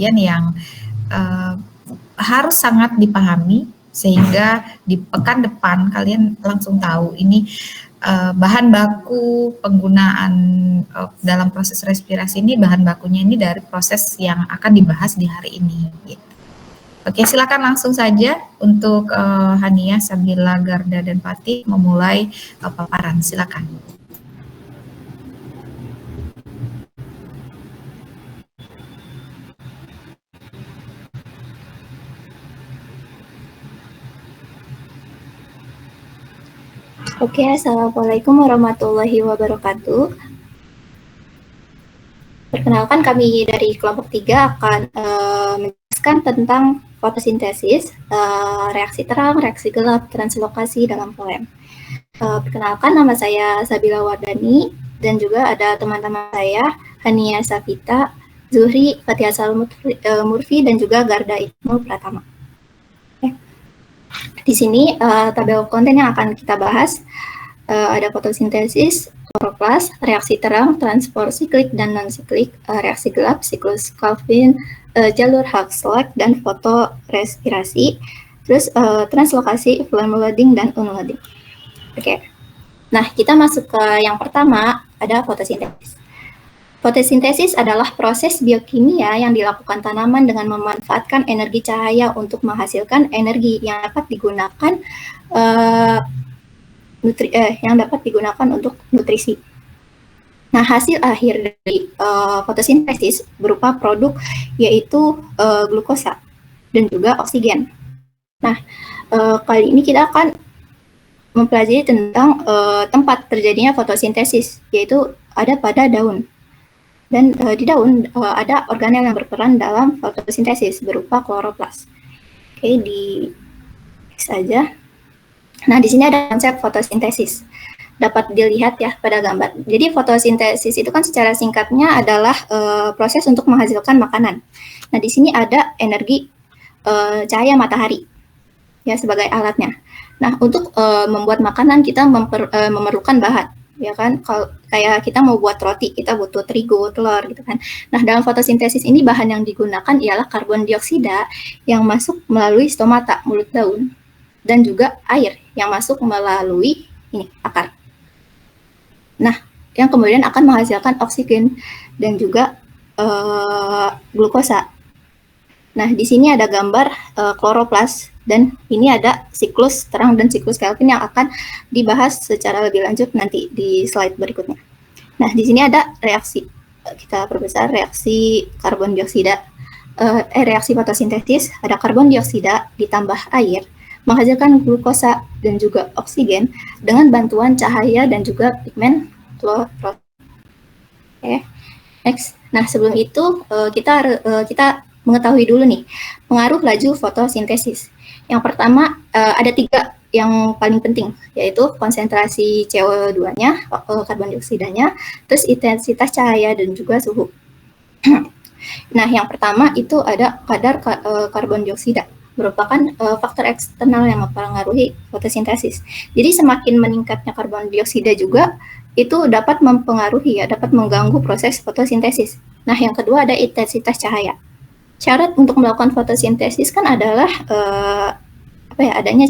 bagian yang harus sangat dipahami, sehingga di pekan depan kalian langsung tahu ini bahan baku penggunaan dalam proses respirasi ini, bahan bakunya ini dari proses yang akan dibahas di hari ini. Gitu. Oke, silakan langsung saja untuk Hania, Sabila, Garda, dan Fatih memulai paparan. Silakan. Oke, Assalamualaikum warahmatullahi wabarakatuh. Perkenalkan, kami dari kelompok 3 akan menjelaskan tentang fotosintesis, reaksi terang, reaksi gelap, translokasi dalam poem. Perkenalkan, nama saya Sabila Wardani, dan juga ada teman-teman saya, Hania Safita, Zuhri, Fatia Murfi, dan juga Garda Ibnu Pratama. Di sini tabel konten yang akan kita bahas ada fotosintesis, kloroplas, reaksi terang, transport siklik dan non-siklik, reaksi gelap, siklus Calvin, jalur Huxley, dan fotorespirasi, terus translokasi, flame loading, dan unloading. Oke. Nah, kita masuk ke yang pertama, ada fotosintesis. Fotosintesis adalah proses biokimia yang dilakukan tanaman dengan memanfaatkan energi cahaya untuk menghasilkan energi yang dapat digunakan untuk nutrisi. Nah, hasil akhir dari fotosintesis berupa produk yaitu glukosa dan juga oksigen. Nah, kali ini kita akan mempelajari tentang tempat terjadinya fotosintesis, yaitu ada pada daun. Dan di daun ada organel yang berperan dalam fotosintesis berupa kloroplas. Oke, di saja. Nah, di sini ada konsep fotosintesis. Dapat dilihat ya pada gambar. Jadi fotosintesis itu kan secara singkatnya adalah proses untuk menghasilkan makanan. Nah, di sini ada energi cahaya matahari ya sebagai alatnya. Nah, untuk membuat makanan kita memerlukan bahan. Ya kan, kalau kayak kita mau buat roti, kita butuh terigu, telur gitu kan. Nah, dalam fotosintesis ini bahan yang digunakan ialah karbon dioksida yang masuk melalui stomata, mulut daun, dan juga air yang masuk melalui akar. Nah, yang kemudian akan menghasilkan oksigen dan juga glukosa. Nah, di sini ada gambar kloroplas. Dan ini ada siklus terang dan siklus Kelvin yang akan dibahas secara lebih lanjut nanti di slide berikutnya. Nah, di sini ada reaksi. Kita perbesar reaksi karbon dioksida, reaksi fotosintesis, ada karbon dioksida ditambah air, menghasilkan glukosa dan juga oksigen dengan bantuan cahaya dan juga pigmen klorofil. Oke, next. Nah, sebelum itu kita mengetahui dulu nih pengaruh laju fotosintesis. Yang pertama ada 3 yang paling penting, yaitu konsentrasi CO2-nya, karbon dioksidanya, terus intensitas cahaya dan juga suhu. Nah, yang pertama itu ada kadar karbon dioksida, merupakan faktor eksternal yang mempengaruhi fotosintesis. Jadi semakin meningkatnya karbon dioksida juga itu dapat mempengaruhi dapat mengganggu proses fotosintesis. Nah, yang kedua ada intensitas cahaya. Syarat untuk melakukan fotosintesis kan adalah adanya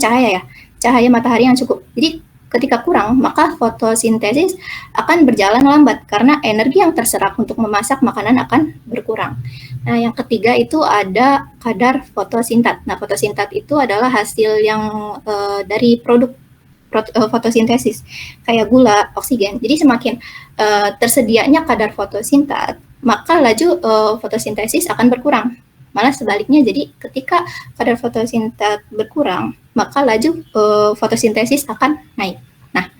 cahaya matahari yang cukup. Jadi ketika kurang, maka fotosintesis akan berjalan lambat karena energi yang terserap untuk memasak makanan akan berkurang. Nah, yang ketiga itu ada kadar fotosintat. Nah, fotosintat itu adalah hasil yang dari produk fotosintesis, kayak gula, oksigen. Jadi semakin tersedianya kadar fotosintat, maka laju fotosintesis akan berkurang. Malah sebaliknya, jadi ketika kadar fotosintat berkurang, maka laju fotosintesis akan naik. Nah,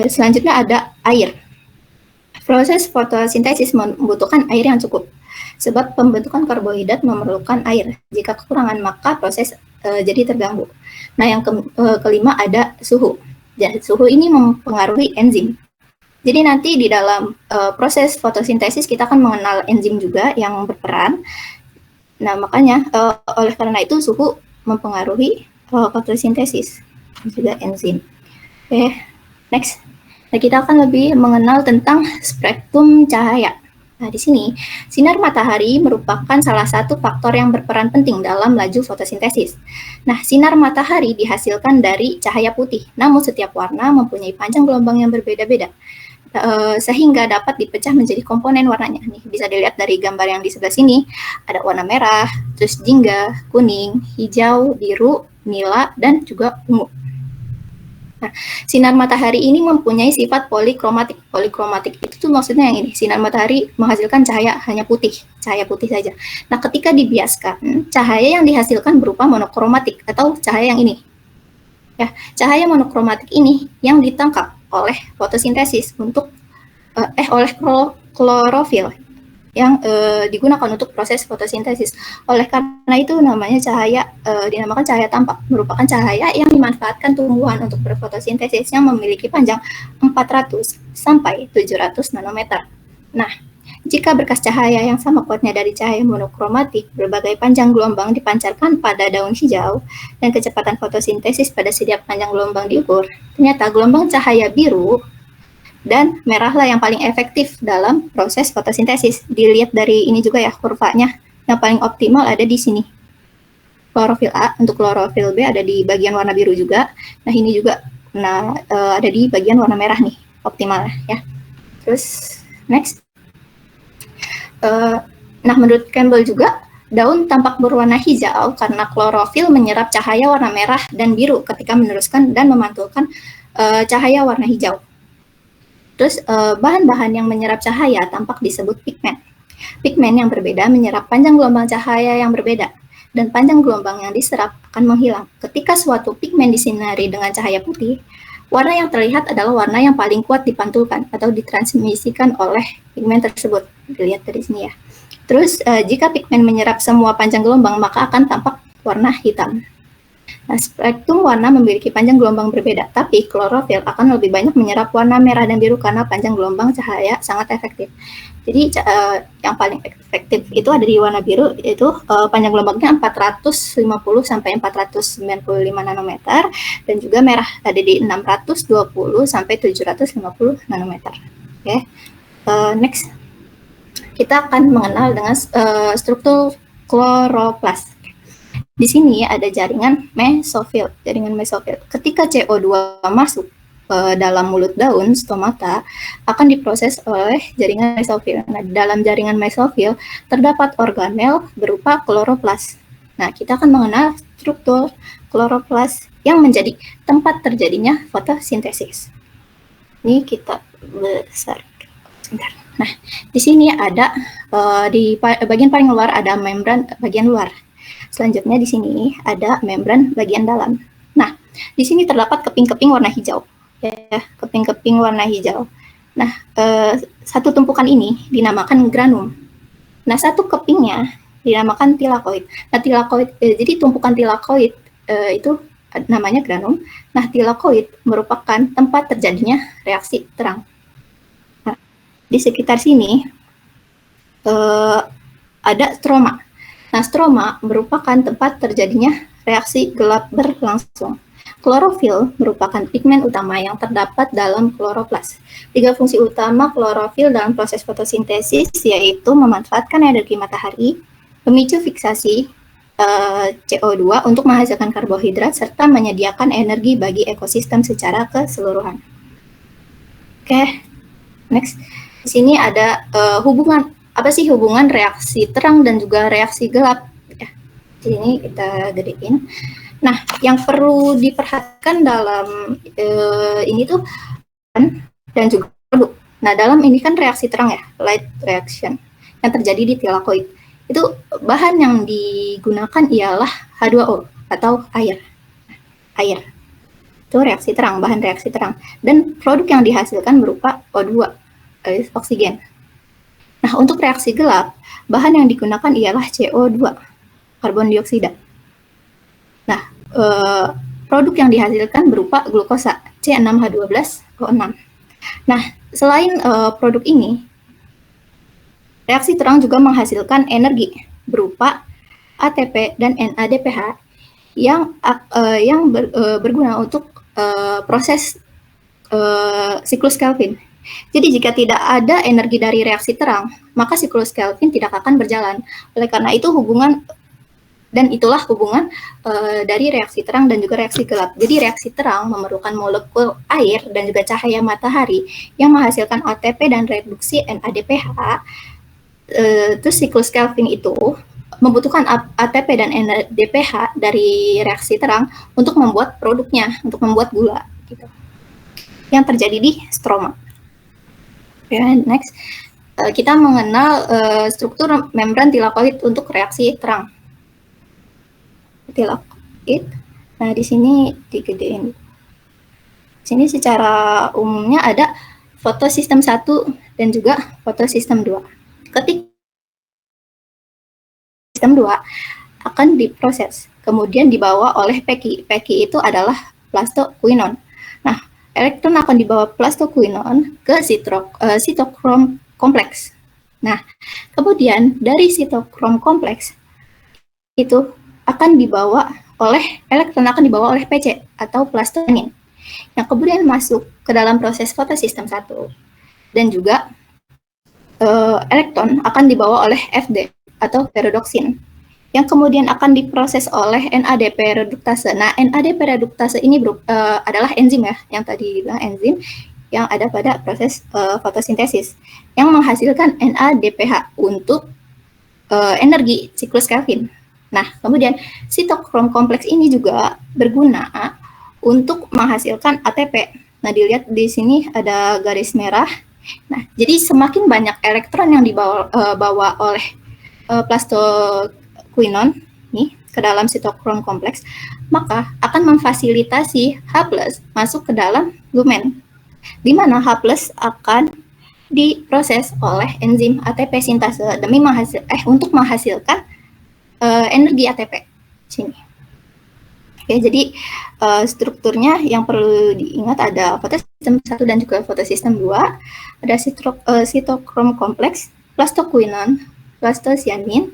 selanjutnya ada air. Proses fotosintesis membutuhkan air yang cukup, sebab pembentukan karbohidrat memerlukan air. Jika kekurangan, maka proses jadi terganggu. Nah, yang kelima ada suhu. Dan suhu ini mempengaruhi enzim. Jadi nanti di dalam proses fotosintesis kita akan mengenal enzim juga yang berperan. Nah, makanya oleh karena itu suhu mempengaruhi fotosintesis juga enzim. Oke, next. Nah, kita akan lebih mengenal tentang spektrum cahaya. Nah, di sini, sinar matahari merupakan salah satu faktor yang berperan penting dalam laju fotosintesis. Nah, sinar matahari dihasilkan dari cahaya putih, namun setiap warna mempunyai panjang gelombang yang berbeda-beda, sehingga dapat dipecah menjadi komponen warnanya. Nih, bisa dilihat dari gambar yang di sebelah sini, ada warna merah, terus jingga, kuning, hijau, biru, nila, dan juga ungu. Nah, sinar matahari ini mempunyai sifat polikromatik. Polikromatik itu tuh maksudnya yang ini, sinar matahari menghasilkan cahaya hanya putih, cahaya putih saja. Nah, ketika dibiaskan, cahaya yang dihasilkan berupa monokromatik atau cahaya yang ini. Ya, cahaya monokromatik ini yang ditangkap oleh fotosintesis untuk oleh klorofil yang digunakan untuk proses fotosintesis. Oleh karena itu namanya cahaya dinamakan cahaya tampak, merupakan cahaya yang dimanfaatkan tumbuhan untuk berfotosintesis yang memiliki panjang 400 sampai 700 nanometer. Nah, jika berkas cahaya yang sama kuatnya dari cahaya monokromatik, berbagai panjang gelombang dipancarkan pada daun hijau, dan kecepatan fotosintesis pada setiap panjang gelombang diukur, ternyata gelombang cahaya biru dan merahlah yang paling efektif dalam proses fotosintesis. Dilihat dari ini juga ya kurvanya, yang paling optimal ada di sini. Klorofil A, untuk klorofil B ada di bagian warna biru juga. Nah, ini juga ada di bagian warna merah nih, optimal ya. Terus, next. Nah, menurut Campbell juga, daun tampak berwarna hijau karena klorofil menyerap cahaya warna merah dan biru ketika meneruskan dan memantulkan cahaya warna hijau. Terus bahan-bahan yang menyerap cahaya tampak disebut pigmen. Pigmen yang berbeda menyerap panjang gelombang cahaya yang berbeda, dan panjang gelombang yang diserap akan menghilang. Ketika suatu pigmen disinari dengan cahaya putih, warna yang terlihat adalah warna yang paling kuat dipantulkan atau ditransmisikan oleh pigmen tersebut. Dilihat dari sini ya. Terus jika pigmen menyerap semua panjang gelombang, maka akan tampak warna hitam. Nah, spektrum warna memiliki panjang gelombang berbeda, tapi klorofil akan lebih banyak menyerap warna merah dan biru karena panjang gelombang cahaya sangat efektif. Jadi yang paling efektif itu ada di warna biru, yaitu panjang gelombangnya 450 sampai 495 nanometer, dan juga merah ada di 620 sampai 750 nanometer. Oke, next kita akan mengenal dengan struktur kloroplas. Di sini ada jaringan mesofil. Jaringan mesofil. Ketika CO2 masuk dalam mulut daun stomata, akan diproses oleh jaringan mesofil. Nah, dalam jaringan mesofil terdapat organel berupa kloroplas. Nah, kita akan mengenal struktur kloroplas yang menjadi tempat terjadinya fotosintesis. Ini kita besar. Sebentar. Nah, di sini ada di bagian paling luar ada membran bagian luar. Selanjutnya di sini ada membran bagian dalam. Nah, di sini terdapat keping-keping warna hijau. Ya, keping-keping warna hijau. Nah, satu tumpukan ini dinamakan granum. Nah, satu kepingnya dinamakan tilakoid. Nah, tilakoid, jadi tumpukan tilakoid itu namanya granum. Nah, tilakoid merupakan tempat terjadinya reaksi terang. Nah, di sekitar sini ada stroma. Nah, stroma merupakan tempat terjadinya reaksi gelap berlangsung. Klorofil merupakan pigmen utama yang terdapat dalam kloroplas. 3 fungsi utama klorofil dalam proses fotosintesis yaitu memanfaatkan energi matahari, memicu fiksasi CO2 untuk menghasilkan karbohidrat, serta menyediakan energi bagi ekosistem secara keseluruhan. Oke, next. Di sini ada hubungan apa sih hubungan reaksi terang dan juga reaksi gelap ya. Jadi ini kita gedein. Nah, yang perlu diperhatikan dalam ini tuh dan juga produk. Nah, dalam ini kan reaksi terang ya, light reaction yang terjadi di tilakoid. Itu bahan yang digunakan ialah H2O atau air. Air. Itu reaksi terang, bahan reaksi terang. Dan produk yang dihasilkan berupa O2, oksigen. Nah, untuk reaksi gelap, bahan yang digunakan ialah CO2, karbon dioksida. Nah, produk yang dihasilkan berupa glukosa, C6H12O6. Nah, selain produk ini, reaksi terang juga menghasilkan energi berupa ATP dan NADPH yang berguna untuk proses siklus Kelvin. Jadi jika tidak ada energi dari reaksi terang, maka siklus Kelvin tidak akan berjalan. Oleh karena itu itulah hubungan dari reaksi terang dan juga reaksi gelap. Jadi reaksi terang memerlukan molekul air dan juga cahaya matahari yang menghasilkan ATP dan reduksi NADPH. Terus siklus Kelvin itu membutuhkan ATP dan NADPH dari reaksi terang untuk membuat produknya, untuk membuat gula gitu. Yang terjadi di stroma. Next, kita mengenal struktur membran tilakoid untuk reaksi terang. Tilakoid. Nah, di sini digedein. Di sini secara umumnya ada fotosistem 1 dan juga fotosistem 2. Ketika sistem 2 akan diproses, kemudian dibawa oleh Peki. Peki itu adalah plastoquinon. Nah, elektron akan dibawa plastoquinon ke sitokrom kompleks. Nah, kemudian dari sitokrom kompleks itu elektron akan dibawa oleh PC atau plastonin yang kemudian masuk ke dalam proses fotosistem 1. Dan juga elektron akan dibawa oleh FD atau perodoksin yang kemudian akan diproses oleh NADP reduktase. Nah, NADP reduktase ini adalah enzim ya, yang tadi bilang enzim yang ada pada proses fotosintesis yang menghasilkan NADPH untuk energi siklus Kelvin. Nah, kemudian sitokrom kompleks ini juga berguna untuk menghasilkan ATP. Nah, dilihat di sini ada garis merah. Nah, jadi semakin banyak elektron yang dibawa oleh plastoquinon nih ke dalam sitokrom kompleks, maka akan memfasilitasi H+ masuk ke dalam lumen, di mana H+ akan diproses oleh enzim ATP sintase demi untuk menghasilkan energi ATP. Sini. Oke, jadi strukturnya yang perlu diingat ada fotosistem 1 dan juga fotosistem 2, ada sitokrom kompleks, plastoquinon, plastocyanin,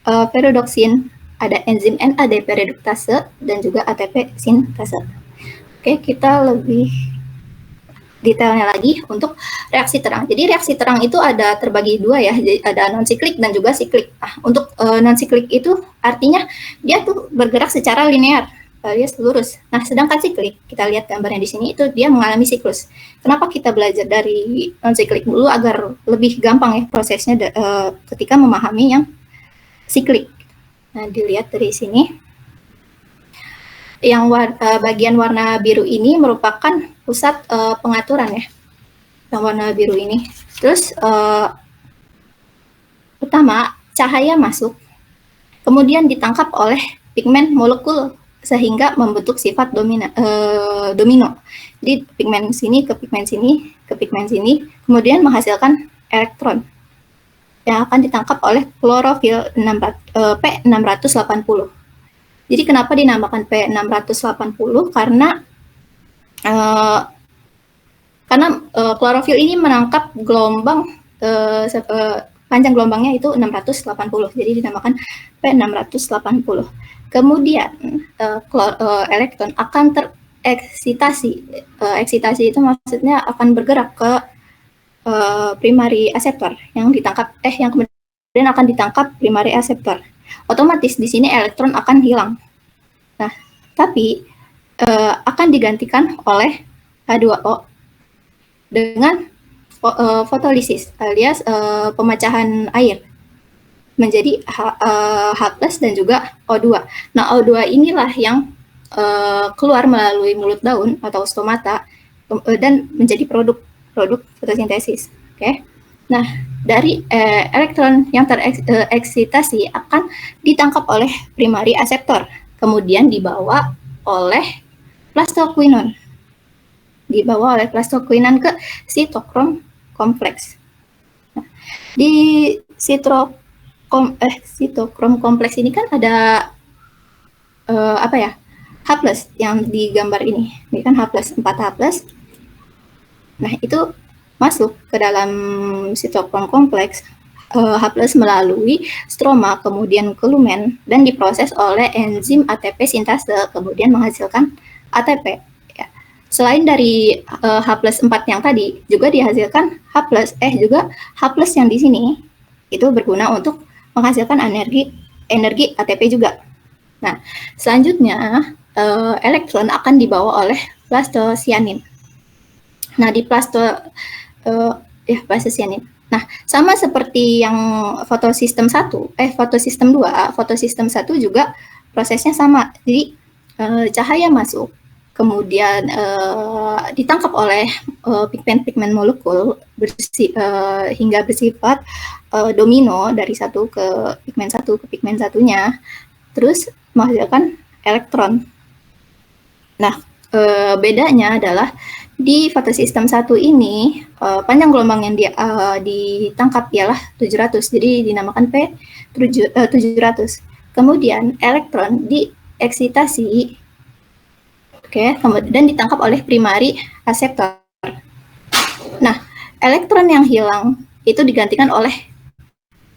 perodoksin, ada enzim NADP reduktase dan juga ATP sintase. Oke, kita lebih detailnya lagi untuk reaksi terang. Jadi reaksi terang itu ada terbagi dua ya, jadi ada non-siklik dan juga siklik. Nah, untuk non-siklik itu artinya dia tuh bergerak secara linear, alias lurus. Nah, sedangkan siklik, kita lihat gambarnya di sini, itu dia mengalami siklus. Kenapa kita belajar dari non-siklik dulu agar lebih gampang ya prosesnya ketika memahami yang siklik. Nah, dilihat dari sini. Yang bagian warna biru ini merupakan pusat pengaturan ya, yang warna biru ini. Terus pertama, cahaya masuk, kemudian ditangkap oleh pigmen molekul sehingga membentuk sifat domino. Jadi pigmen sini ke pigmen sini ke pigmen sini, kemudian menghasilkan elektron yang akan ditangkap oleh klorofil P680. Jadi kenapa dinamakan P680? Karena klorofil ini menangkap gelombang panjang gelombangnya itu 680. Jadi dinamakan P680. Kemudian elektron akan tereksitasi. Eksitasi itu maksudnya akan bergerak ke primary acceptor yang kemudian akan ditangkap primary acceptor. Otomatis di sini elektron akan hilang. Nah, tapi akan digantikan oleh H2O dengan fotolisis alias pemecahan air menjadi H+ dan juga O2. Nah, O2 inilah yang keluar melalui mulut daun atau stomata dan menjadi produk fotosintesis. Oke. Nah, dari elektron yang tereksitasi akan ditangkap oleh primary acceptor, kemudian dibawa oleh plastoquinon. Ke sitokrom kompleks. Nah, di sitokrom kompleks ini kan ada H+ yang digambar ini. Ini kan H+, 4H+. Nah, itu masuk ke dalam sitokrom kompleks H+ melalui stroma, kemudian ke lumen, dan diproses oleh enzim ATP sintase, kemudian menghasilkan ATP. Ya. selain dari H+4 yang tadi, juga dihasilkan H+ yang di sini itu berguna untuk menghasilkan energi ATP juga. Nah, selanjutnya elektron akan dibawa oleh plastosianin. Nah, di plastosianin. Nah, sama seperti yang fotosistem 2, fotosistem 1 juga prosesnya sama. Jadi cahaya masuk, kemudian ditangkap oleh pigmen-pigmen molekul hingga bersifat domino dari satu ke pigmen satunya, terus menghasilkan elektron. Nah, bedanya adalah di fotosistem 1 ini panjang gelombang yang ditangkap ialah 700, jadi dinamakan P700. Kemudian elektron dieksitasi, dan ditangkap oleh primary aseptor. Nah, elektron yang hilang itu digantikan oleh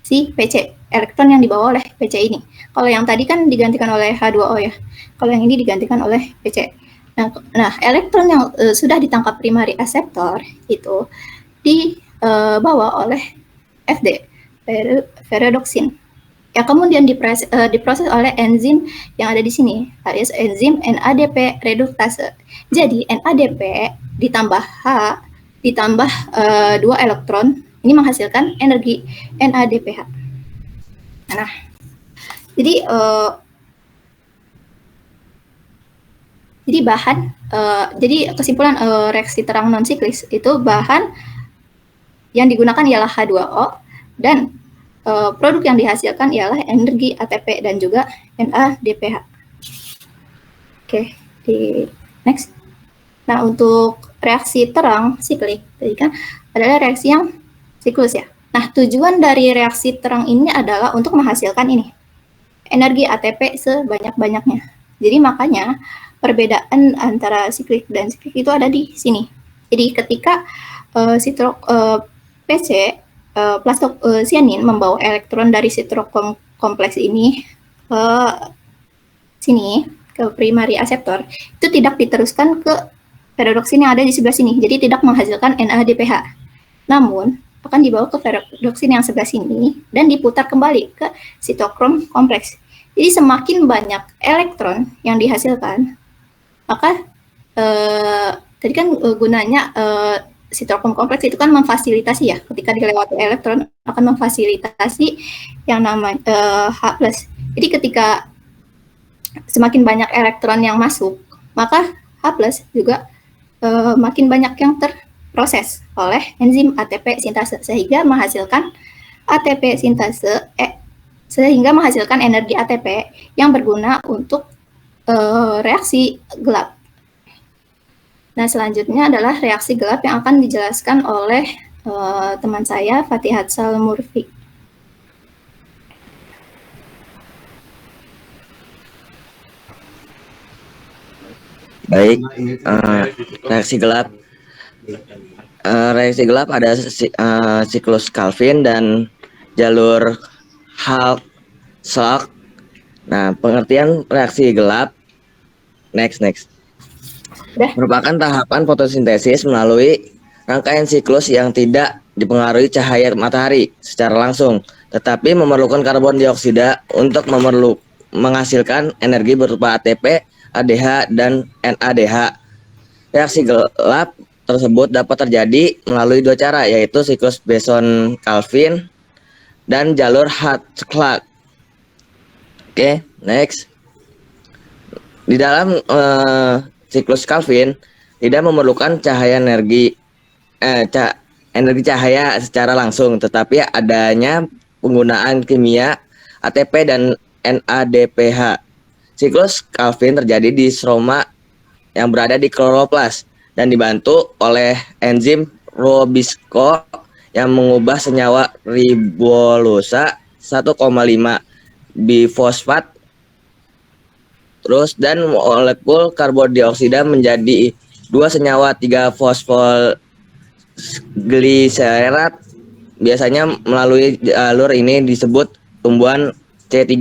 si PC, elektron yang dibawa oleh PC ini. Kalau yang tadi kan digantikan oleh H2O ya, kalau yang ini digantikan oleh PC. Nah, elektron yang sudah ditangkap primary aseptor itu dibawa oleh FD, ferredoxin, yang kemudian diproses oleh enzim yang ada di sini, alias enzim NADP reduktase. Jadi NADP ditambah H ditambah 2 elektron, ini menghasilkan energi NADPH. Nah, jadi kesimpulan reaksi terang non siklis itu bahan yang digunakan ialah H2O, dan produk yang dihasilkan ialah energi ATP dan juga NADPH. Oke, di next. Nah, untuk reaksi terang siklik tadi kan adalah reaksi yang siklus ya. Nah, tujuan dari reaksi terang ini adalah untuk menghasilkan ini, energi ATP sebanyak-banyaknya. Jadi makanya perbedaan antara siklik dan siklik itu ada di sini. Jadi ketika PC plastosianin membawa elektron dari sitrokom kompleks ini ke sini, ke primary aseptor, itu tidak diteruskan ke ferredoxin yang ada di sebelah sini, jadi tidak menghasilkan NADPH. Namun akan dibawa ke ferredoxin yang sebelah sini dan diputar kembali ke sitokrom kompleks. Jadi semakin banyak elektron yang dihasilkan, maka tadi kan gunanya sitokrom kompleks itu kan memfasilitasi ya, ketika dilewati elektron akan memfasilitasi yang namanya H+. Jadi ketika semakin banyak elektron yang masuk, maka H+ juga makin banyak yang terproses oleh enzim ATP sintase, sehingga menghasilkan ATP sintase sehingga menghasilkan energi ATP yang berguna untuk reaksi gelap. Nah, selanjutnya adalah reaksi gelap yang akan dijelaskan oleh teman saya, Fathihat Salmurfi. Baik, reaksi gelap. Reaksi gelap ada siklus Calvin dan jalur Hal-Sachs. Nah, pengertian reaksi gelap next. Merupakan tahapan fotosintesis melalui rangkaian siklus yang tidak dipengaruhi cahaya matahari secara langsung, tetapi memerlukan karbon dioksida untuk menghasilkan energi berupa ATP, ADH, dan NADH. Reaksi gelap tersebut dapat terjadi melalui dua cara, yaitu siklus Boson-Calvin dan jalur Hal-Sachs. Oke, next. Di dalam siklus Calvin tidak memerlukan energi cahaya secara langsung, tetapi adanya penggunaan kimia ATP dan NADPH. Siklus Calvin terjadi di stroma yang berada di kloroplas dan dibantu oleh enzim Robisco yang mengubah senyawa ribolosa 1,5 bifosfat dan molekul karbon dioksida menjadi 2 senyawa 3 fosfolgliserat. Biasanya melalui jalur ini disebut tumbuhan C3.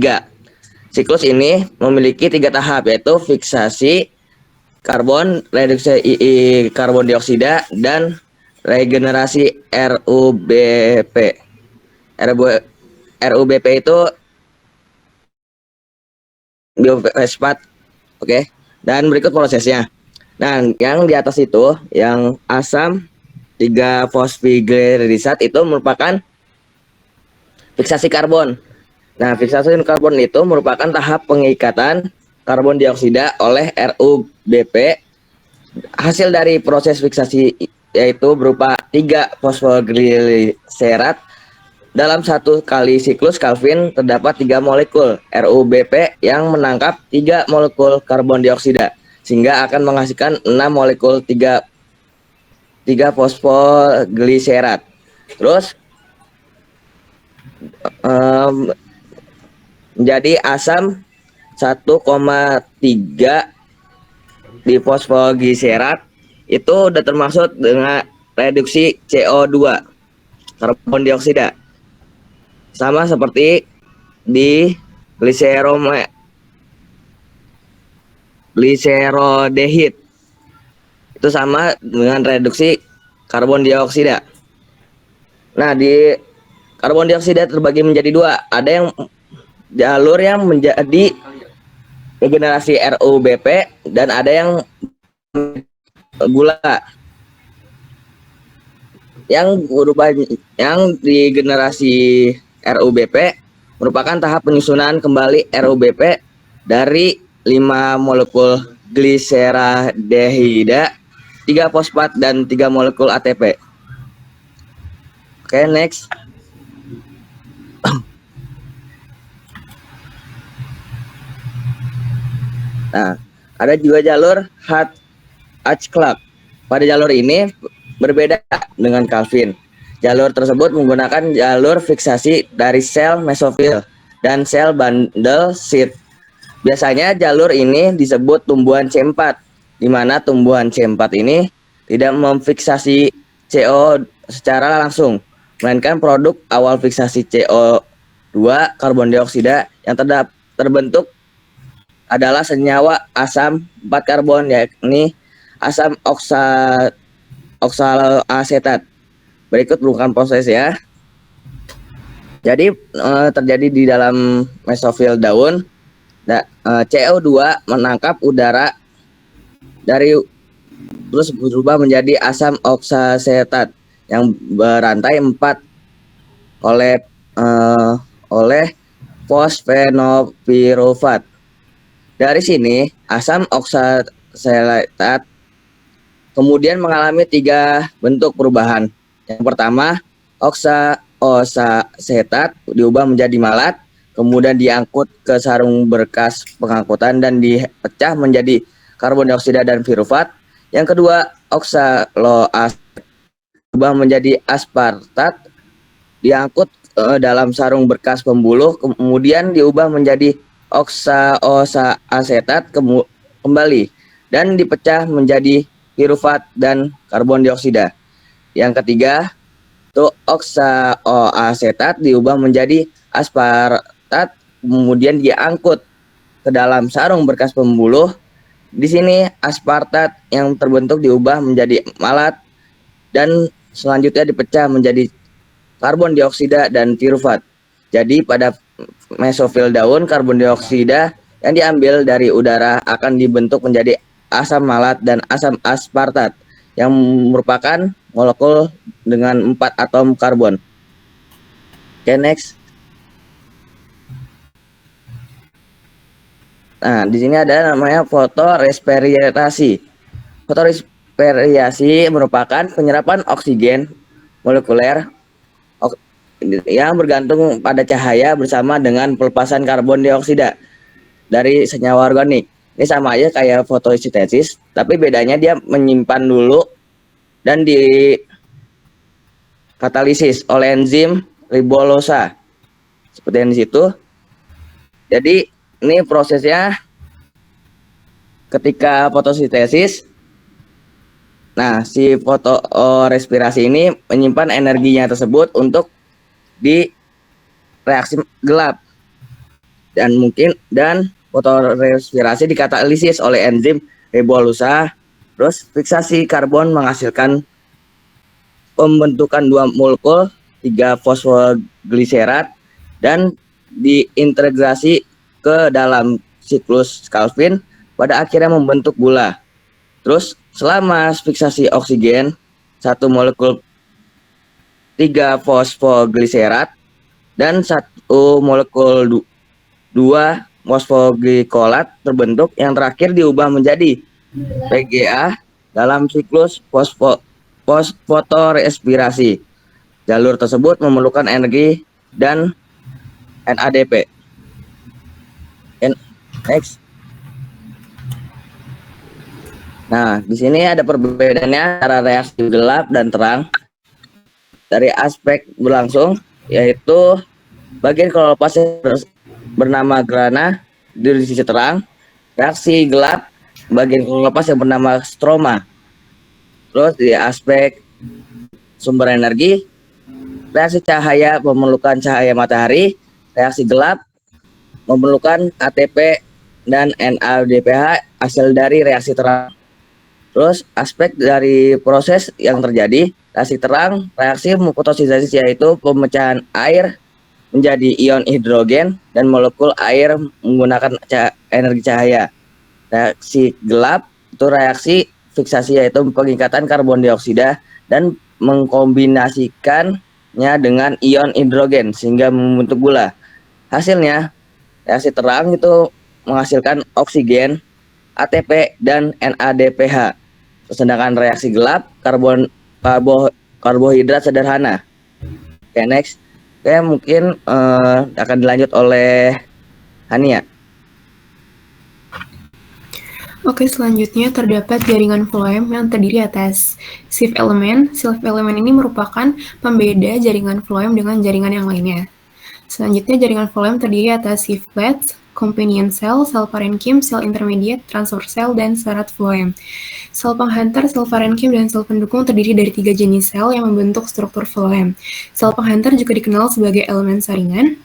Siklus ini memiliki 3 tahap, yaitu fiksasi, karbon, reduksi karbon dioksida, dan regenerasi RUBP. RUBP itu biofosfat, oke. Dan berikut prosesnya. Nah, yang di atas itu, yang asam 3-fosfiglycerat itu merupakan fiksasi karbon. Nah, fiksasi karbon itu merupakan tahap pengikatan karbon dioksida oleh RUBP. Hasil dari proses fiksasi yaitu berupa 3-fosfoglycerat. Dalam satu kali siklus Calvin terdapat 3 molekul RUBP yang menangkap 3 molekul karbon dioksida, sehingga akan menghasilkan 6 molekul 3 fosfogliserat. Terus menjadi asam 1,3 di fosfogliserat itu udah termasuk dengan reduksi CO2 karbon dioksida, sama seperti di glicerodehid itu sama dengan reduksi karbon dioksida. Nah, di karbon dioksida terbagi menjadi 2. Ada yang jalur yang menjadi regenerasi RUBP dan ada yang gula. Yang berubah, yang di generasi RUBP merupakan tahap penyusunan kembali RUBP dari 5 molekul gliceradehida, 3 fosfat, dan 3 molekul ATP. Oke, next. Nah, ada juga jalur Hatch-Clark. Pada jalur ini berbeda dengan Calvin. Jalur tersebut menggunakan jalur fiksasi dari sel mesofil dan sel bundle seed. Biasanya jalur ini disebut tumbuhan C4, di mana tumbuhan C4 ini tidak memfiksasi CO secara langsung, melainkan produk awal fiksasi CO2 karbon dioksida yang terbentuk adalah senyawa asam 4 karbon, yakni asam oksalasetat. Berikut bukan proses ya. Jadi terjadi di dalam mesofil daun. CO2 menangkap udara dari terus berubah menjadi asam oksalasetat yang berantai 4 oleh fosfenopirufat. Dari sini asam oksalasetat kemudian mengalami 3 bentuk perubahan. Yang pertama, oksalasetat diubah menjadi malat, kemudian diangkut ke sarung berkas pengangkutan dan dipecah menjadi karbon dioksida dan pirufat. Yang kedua, oksaloasetat diubah menjadi aspartat, diangkut dalam sarung berkas pembuluh, kemudian diubah menjadi oksaosasetat kembali dan dipecah menjadi pirufat dan karbon dioksida. Yang ketiga, itu oksaoasetat diubah menjadi aspartat, kemudian diangkut ke dalam sarung berkas pembuluh. Di sini aspartat yang terbentuk diubah menjadi malat dan selanjutnya dipecah menjadi karbon dioksida dan pirufat. Jadi pada mesofil daun, karbon dioksida yang diambil dari udara akan dibentuk menjadi asam malat dan asam aspartat yang merupakan molekul dengan 4 atom karbon. Oke, next. Nah, di sini ada namanya fotorespirasi. Fotorespirasi merupakan penyerapan oksigen molekuler yang bergantung pada cahaya bersama dengan pelepasan karbon dioksida dari senyawa organik. Ini sama aja kayak fotosintesis, tapi bedanya dia menyimpan dulu dan di katalisis oleh enzim ribolosa. Seperti yang di situ. Jadi ini prosesnya ketika fotosintesis. Nah, si fotorespirasi ini menyimpan energinya tersebut untuk di reaksi gelap dan fotorespirasi dikatalisis oleh enzim ribolusa. Terus fiksasi karbon menghasilkan pembentukan 2 molekul 3 fosfogliserat dan diintegrasi ke dalam siklus Calvin pada akhirnya membentuk gula. Terus selama fiksasi oksigen 1 molekul 3 fosfogliserat dan 1 molekul 2 fosfoglykolat terbentuk, yang terakhir diubah menjadi PGA dalam siklus fotorespirasi. Jalur tersebut memerlukan energi dan NADP. Next. Nah, di sini ada perbedaannya antara reaksi gelap dan terang. Dari aspek berlangsung, yaitu bagian kloroplas bernama grana di sisi terang, reaksi gelap bagian kloroplas yang bernama stroma. Terus di aspek sumber energi, reaksi cahaya memerlukan cahaya matahari, reaksi gelap memerlukan ATP dan NADPH hasil dari reaksi terang. Terus aspek dari proses yang terjadi, reaksi terang, reaksi fotosintesis yaitu pemecahan air menjadi ion hidrogen dan molekul air menggunakan energi cahaya. Reaksi gelap itu reaksi fiksasi yaitu pengikatan karbon dioksida dan mengkombinasikannya dengan ion hidrogen sehingga membentuk gula. Hasilnya reaksi terang itu menghasilkan oksigen, ATP dan NADPH. Sedangkan reaksi gelap karbohidrat sederhana. Oke, next. Oke, mungkin akan dilanjut oleh Hania. Oke, selanjutnya terdapat jaringan phloem yang terdiri atas Schiff element. Schiff element ini merupakan pembeda jaringan phloem dengan jaringan yang lainnya. Selanjutnya, jaringan phloem terdiri atas Schiff plates, companion cell, sel parenkim, sel intermediate, transfer cell, dan serat phloem. Sel penghantar, sel parenkim, dan sel pendukung terdiri dari 3 jenis sel yang membentuk struktur phloem. Sel penghantar juga dikenal sebagai elemen saringan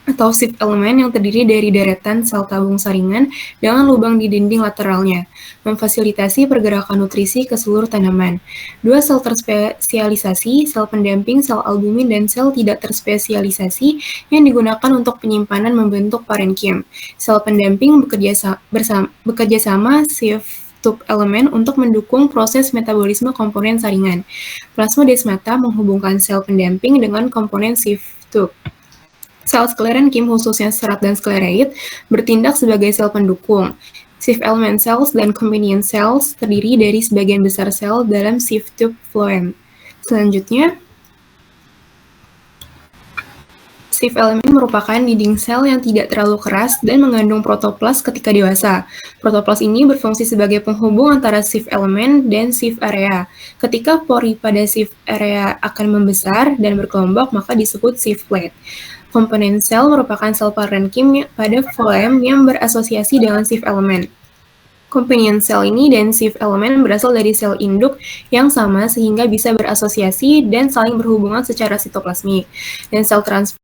atau Schiff element yang terdiri dari deretan sel tabung saringan dengan lubang di dinding lateralnya, memfasilitasi pergerakan nutrisi ke seluruh tanaman. 2 sel terspesialisasi, sel pendamping, sel albumin, dan sel tidak terspesialisasi yang digunakan untuk penyimpanan membentuk parenkim. Sel pendamping bekerja sama Schiff tube elemen untuk mendukung proses metabolisme komponen saringan. Plasmodesmata menghubungkan sel pendamping dengan komponen Schiff tube. Sel sklerenkim, khususnya serat dan sklereid, bertindak sebagai sel pendukung. Schiff element cells dan companion cells terdiri dari sebagian besar sel dalam Schiff tube phloem. Selanjutnya, Schiff element merupakan dinding sel yang tidak terlalu keras dan mengandung protoplas ketika dewasa. Protoplas ini berfungsi sebagai penghubung antara Schiff element dan Schiff area. Ketika pori pada Schiff area akan membesar dan berkelompok, maka disebut Schiff plate. Komponen sel merupakan sel parenkim pada phloem yang berasosiasi dengan Schiff element. Companion cell ini dan Schiff element berasal dari sel induk yang sama sehingga bisa berasosiasi dan saling berhubungan secara sitoplasmik. Dan sel transfer